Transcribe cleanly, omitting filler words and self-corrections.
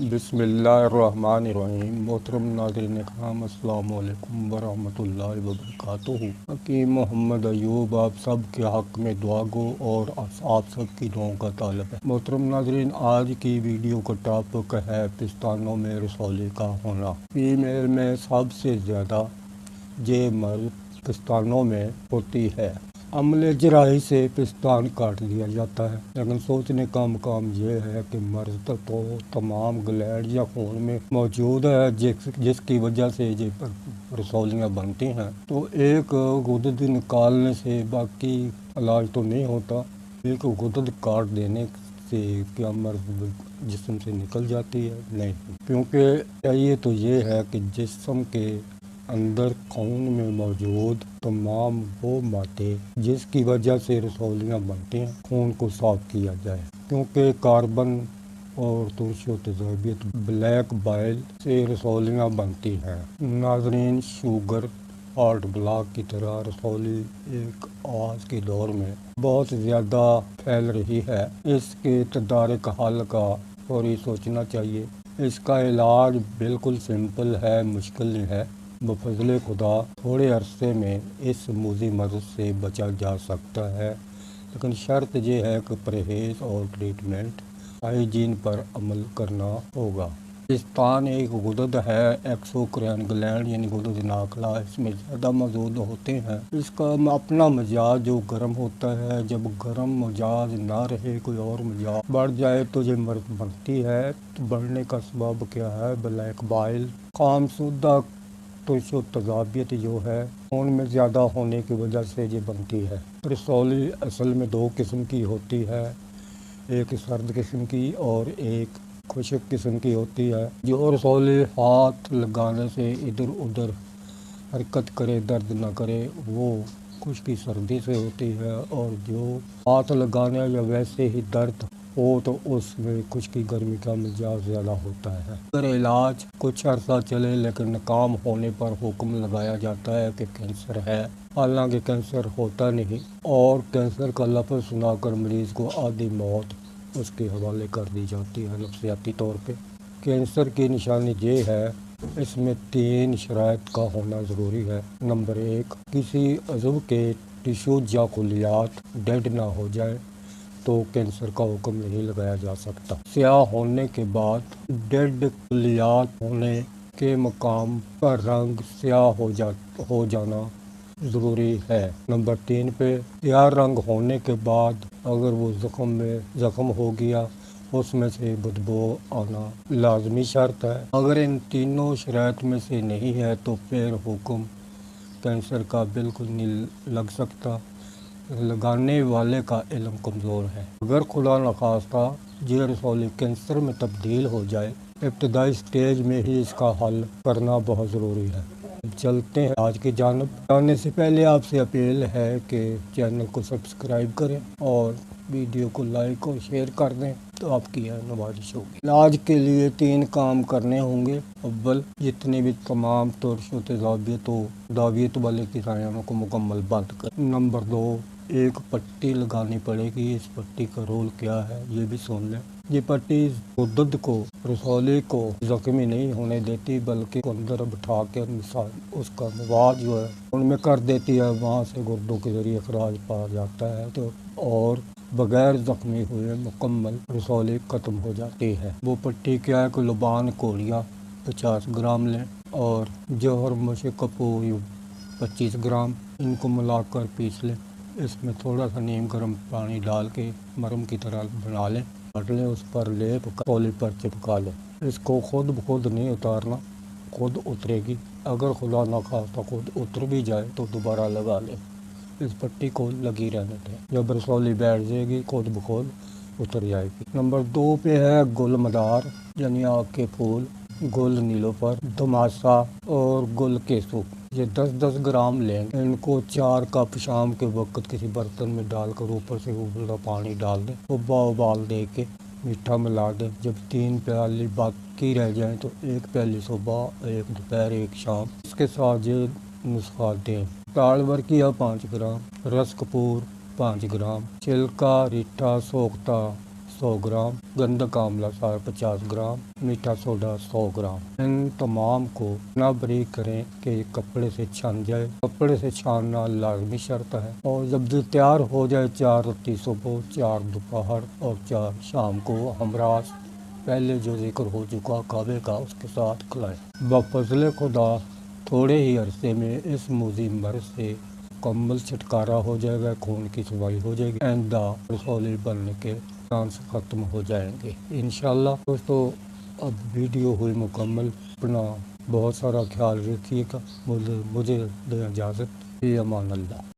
बिस्मिल्लाहिर्रहमानिर्रहीम। मोहतरम नाज़रीन करम, अस्सलामु अलैकुम वरहमतुल्लाहि वबरकातुहू। हकीम मोहम्मद अयूब आप सब के हक़ में दुआ गो और आप सब की दुआओं का तालब है। मोहतरम नाज़रीन, आज की वीडियो का टॉपिक है पिस्तानों में रसौली का होना। फीमेल में सबसे ज़्यादा ये मर्द पिस्तानों में होती है। अमले जराही से पिस्तान काट दिया जाता है, लेकिन सोचने का मकाम ये है कि मर्द तो तमाम ग्लैंड या खून में मौजूद है जिसकी वजह से ये रसौलियाँ बनती हैं। तो एक गुदद निकालने से बाकी इलाज तो नहीं होता। एक गुदद काट देने से क्या मर्द जिस्म से निकल जाती है? नहीं, क्योंकि ये तो ये है कि जिस्म के अंदर खून में मौजूद तमाम वो मादे जिसकी वजह से रसौलियाँ बनती हैं, खून को साफ किया जाए। क्योंकि कार्बन और तुर्शो तेज़ाबियत ब्लैक बाइल से रसौलियाँ बनती हैं। नाज़रीन, शुगर, हार्ट ब्लॉक की तरह रसौली एक आज के दौर में बहुत ज़्यादा फैल रही है। इसके तदारक हल का फौरी सोचना चाहिए। इसका इलाज बिल्कुल सिंपल है, मुश्किल नहीं है। बफज़ल खुदा थोड़े अरसे में इस मूज़ी मर्ज़ से बचा जा सकता है, लेकिन शर्त यह है कि परहेज़ और ट्रीटमेंट हाइजीन पर अमल करना होगा। पिस्तान एक गुदद है, एक्सोक्राइन ग्लैंड यानी गुदद नाखला इसमें ज़्यादा मौजूद होते हैं। इसका अपना मिजाज जो गर्म होता है, जब गर्म मिजाज ना रहे कोई और मिजाज बढ़ जाए तो ये मर्द बनती है। तो बढ़ने का सबब क्या है? ब्लैक बाइल, कामशुदा तुर्शो तेज़ाबियत जो है खून में ज़्यादा होने की वजह से ये बनती है। रसौली असल में दो किस्म की होती है, एक सर्द किस्म की और एक खुश्क किस्म की होती है। जो रसौली हाथ लगाने से इधर उधर हरकत करे, दर्द न करे, वो खुश्की सर्दी से होती है। और जो हाथ लगाने या वैसे ही दर्द हो तो उसमें खुश्की गर्मी का मिजाज ज़्यादा होता है। अगर इलाज कुछ अर्सा चले लेकिन नाकाम होने पर हुक्म लगाया जाता है कि कैंसर है, हालांकि कैंसर होता नहीं, और कैंसर का लफ्ज़ सुनाकर मरीज़ को आधी मौत उसके हवाले कर दी जाती है नफ्सियाती तौर पे। कैंसर की निशानी ये है, इसमें 3 शराइत का होना ज़रूरी है। नंबर 1, किसी अज़ू के टिश्यू या खुलियात डेड ना हो जाए तो कैंसर का हुक्म नहीं लगाया जा सकता। स्याह होने के बाद डेड खुलियात होने के मकाम का रंग स्याह हो जाना ज़रूरी है। नंबर 3 पे, स्याह रंग होने के बाद अगर वो ज़ख्म हो गया उसमें से बदबू आना लाजमी शर्त है। अगर इन तीनों शराइत में से नहीं है तो फिर हुक्म कैंसर का बिल्कुल नहीं लग सकता। लगाने वाले का इल्म कमज़ोर है। अगर खुदा न खास्ता ये रसौली कैंसर में तब्दील हो जाए, इब्तदाई स्टेज में ही इसका हल करना बहुत ज़रूरी है। चलते हैं आज की जानिब। जाने से पहले आपसे अपील है कि चैनल को सब्सक्राइब करें और वीडियो को लाइक और शेयर कर दें तो आपकी यह नवाजिश होगी। इलाज के लिए 3 काम करने होंगे। अव्वल, जितने भी तमाम तुर्शो तेज़ाबियत वाले किसानों को मुकम्मल बंद कर। नंबर 2, एक पट्टी लगानी पड़ेगी। इस पट्टी का रोल क्या है ये भी सुन लें। ये पट्टी गुदद को, रसौली को जख्मी नहीं होने देती, बल्कि अंदर बिठा के उसका मवाद जो है उनमें कर देती है। वहाँ से गुर्दों के जरिए अखराज पा जाता है तो और बगैर ज़ख्मी हुए मुकम्मल रसौली ख़त्म हो जाती है। वो पट्टी क्या है कि लुबान कोड़िया 50 ग्राम लें और जौहर मुश्क कपूर 25 ग्राम, इनको मिलाकर पीस लें। इसमें थोड़ा सा नीम गर्म पानी डाल के मरहम की तरह बना लें, काट लें, उस पर लेप रसौली पर चिपका लें। इसको खुद ब खुद नहीं उतारना, खुद उतरेगी। अगर खुदा न खास्ता खुद उतर भी जाए तो दोबारा लगा लें। इस पट्टी को लगी रहने दें, जब रसौली बैठ जाएगी खुद ब खुद उतर जाएगी। नंबर 2 पे है गुल मदार यानी आग के फूल, गुल नीलोफर, धमासा और गुल केसू। ये 10-10 ग्राम लेंगे। इनको 4 कप शाम के वक्त किसी बर्तन में डालकर ऊपर से उबलता पानी डाल दें, उबाल दे के मीठा मिला दें। जब 3 प्याली बाकी रह जाएं तो 1 प्याली सुबह, 1 दोपहर, 1 शाम। इसके साथ ये नुस्खा दें। दाल वर्किया 5 ग्राम, रस कपूर 5 ग्राम, छिलका रीठा सोख्ता 100 ग्राम, गंधक आंवला 50 ग्राम, मीठा सोडा 100 ग्राम। इन तमाम को ना बारीक करें कि कपड़े से छान जाए। कपड़े से छानना लाजमी शर्त है। और जब ये तैयार हो जाए 4 रोटी सुबह, 4 दोपहर और 4 शाम को हमरास पहले जो जिक्र हो चुका काबे का उसके साथ खिलाएं। बफज़ल खुदा थोड़े ही अरसे में इस मुज़ी मर्ज़ से मुकम्मल छुटकारा हो जाएगा, खून की सफाई हो जाएगी, आइंदा रसौली बनने के चांस ख़त्म हो जाएंगे इंशाअल्लाह। दोस्तों अब वीडियो हुई मुकम्मल। अपना बहुत सारा ख्याल रखिएगा। मुझे दें इजाज़त। अमान अल्लाह।